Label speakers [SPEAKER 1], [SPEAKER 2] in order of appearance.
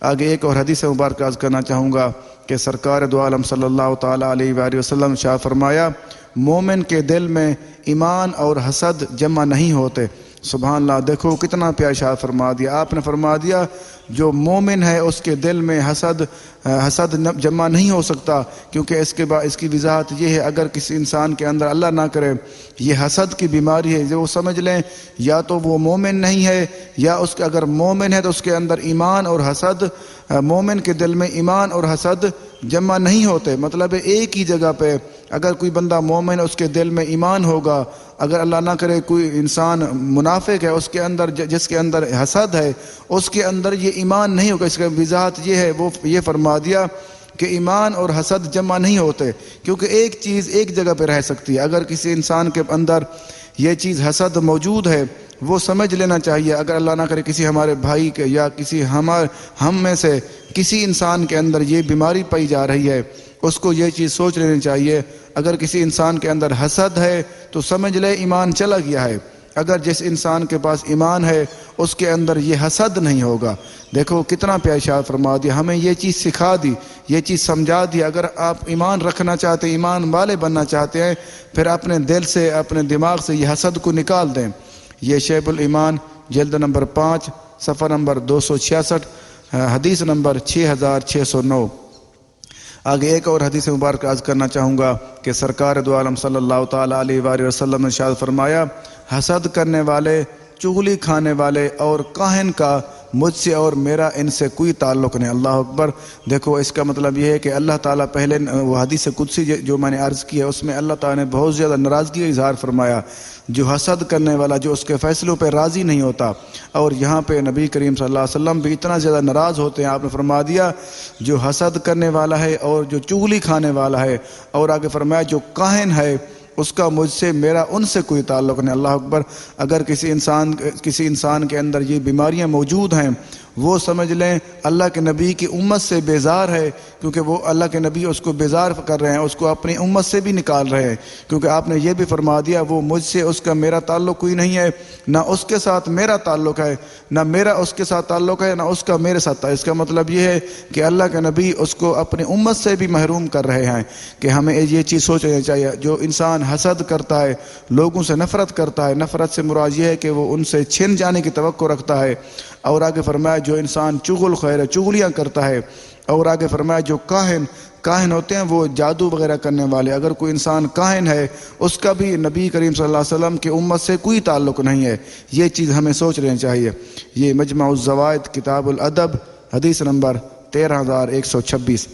[SPEAKER 1] آگے ایک اور حدیث مبارک عرض کرنا چاہوں گا کہ سرکار دو عالم صلی اللہ تعالیٰ علیہ وآلہ وسلم شاہ فرمایا، مومن کے دل میں ایمان اور حسد جمع نہیں ہوتے۔ سبحان اللہ، دیکھو کتنا پیارا شاہ فرما دیا آپ نے، فرما دیا جو مومن ہے اس کے دل میں حسد جمع نہیں ہو سکتا، کیونکہ اس کی وضاحت یہ ہے، اگر کسی انسان کے اندر اللہ نہ کرے یہ حسد کی بیماری ہے، جو وہ سمجھ لیں یا تو وہ مومن نہیں ہے، یا اس کے اگر مومن ہے تو اس کے اندر ایمان اور حسد، مومن کے دل میں ایمان اور حسد جمع نہیں ہوتے۔ مطلب ایک ہی جگہ پہ اگر کوئی بندہ مومن ہے اس کے دل میں ایمان ہوگا، اگر اللہ نہ کرے کوئی انسان منافق ہے اس کے اندر، جس کے اندر حسد ہے اس کے اندر یہ ایمان نہیں ہوگا۔ اس کا وضاحت یہ ہے، وہ یہ فرما دیا کہ ایمان اور حسد جمع نہیں ہوتے، کیونکہ ایک چیز ایک جگہ پہ رہ سکتی ہے۔ اگر کسی انسان کے اندر یہ چیز حسد موجود ہے، وہ سمجھ لینا چاہیے، اگر اللہ نہ کرے کسی ہمارے بھائی کے یا کسی ہم میں سے کسی انسان کے اندر یہ بیماری پائی جا رہی ہے، اس کو یہ چیز سوچ لینی چاہیے، اگر کسی انسان کے اندر حسد ہے تو سمجھ لے ایمان چلا گیا ہے۔ اگر جس انسان کے پاس ایمان ہے اس کے اندر یہ حسد نہیں ہوگا۔ دیکھو کتنا پیارا ارشاد فرما دیا، ہمیں یہ چیز سکھا دی، یہ چیز سمجھا دی۔ اگر آپ ایمان رکھنا چاہتے ہیں، ایمان والے بننا چاہتے ہیں، پھر اپنے دل سے، اپنے دماغ سے یہ حسد کو نکال دیں۔ یہ شعب الایمان جلد نمبر 5 صفحہ نمبر 266 حدیث نمبر 6609۔ آگے ایک اور حدیث مبارک عرض کرنا چاہوں گا کہ سرکار دو عالم صلی اللہ تعالیٰ علیہ وآلہ وسلم نے ارشاد فرمایا، حسد کرنے والے، چغلی کھانے والے اور کاہن کا مجھ سے اور میرا ان سے کوئی تعلق نہیں۔ اللہ اکبر۔ دیکھو اس کا مطلب یہ ہے کہ اللہ تعالیٰ پہلے وہ حدیث قدسی جو میں نے عرض کی ہے اس میں اللہ تعالیٰ نے بہت زیادہ ناراضگی کا اظہار فرمایا، جو حسد کرنے والا، جو اس کے فیصلوں پہ راضی نہیں ہوتا، اور یہاں پہ نبی کریم صلی اللہ علیہ وسلم بھی اتنا زیادہ ناراض ہوتے ہیں۔ آپ نے فرما دیا جو حسد کرنے والا ہے اور جو چغلی کھانے والا ہے، اور آگے فرمایا جو کاہن ہے اس کا مجھ سے، میرا ان سے کوئی تعلق نہیں۔ اللہ اکبر۔ اگر کسی انسان کے اندر یہ بیماریاں موجود ہیں، وہ سمجھ لیں اللہ کے نبی کی امت سے بیزار ہے، کیونکہ وہ اللہ کے نبی اس کو بیزار کر رہے ہیں، اس کو اپنی امت سے بھی نکال رہے ہیں، کیونکہ آپ نے یہ بھی فرما دیا وہ مجھ سے، اس کا میرا تعلق کوئی نہیں ہے، نہ اس کے ساتھ میرا تعلق ہے، نہ میرا اس کے ساتھ تعلق ہے، نہ اس کا میرے ساتھ ہے۔ اس کا مطلب یہ ہے کہ اللہ کے نبی اس کو اپنی امت سے بھی محروم کر رہے ہیں، کہ ہمیں یہ چیز سوچنا چاہیے۔ جو انسان حسد کرتا ہے، لوگوں سے نفرت کرتا ہے، نفرت سے مراد یہ ہے کہ وہ ان سے چھن جانے کی توقع رکھتا ہے، اور آگے فرمایا جو انسان چغل خیر چغلیاں کرتا ہے، اور آگے فرمایا جو کاہن ہوتے ہیں وہ جادو وغیرہ کرنے والے، اگر کوئی انسان کاہن ہے اس کا بھی نبی کریم صلی اللہ علیہ وسلم کی امت سے کوئی تعلق نہیں ہے۔ یہ چیز ہمیں سوچ لینا چاہیے۔ یہ مجمع الزوائد کتاب الادب حدیث نمبر 13126۔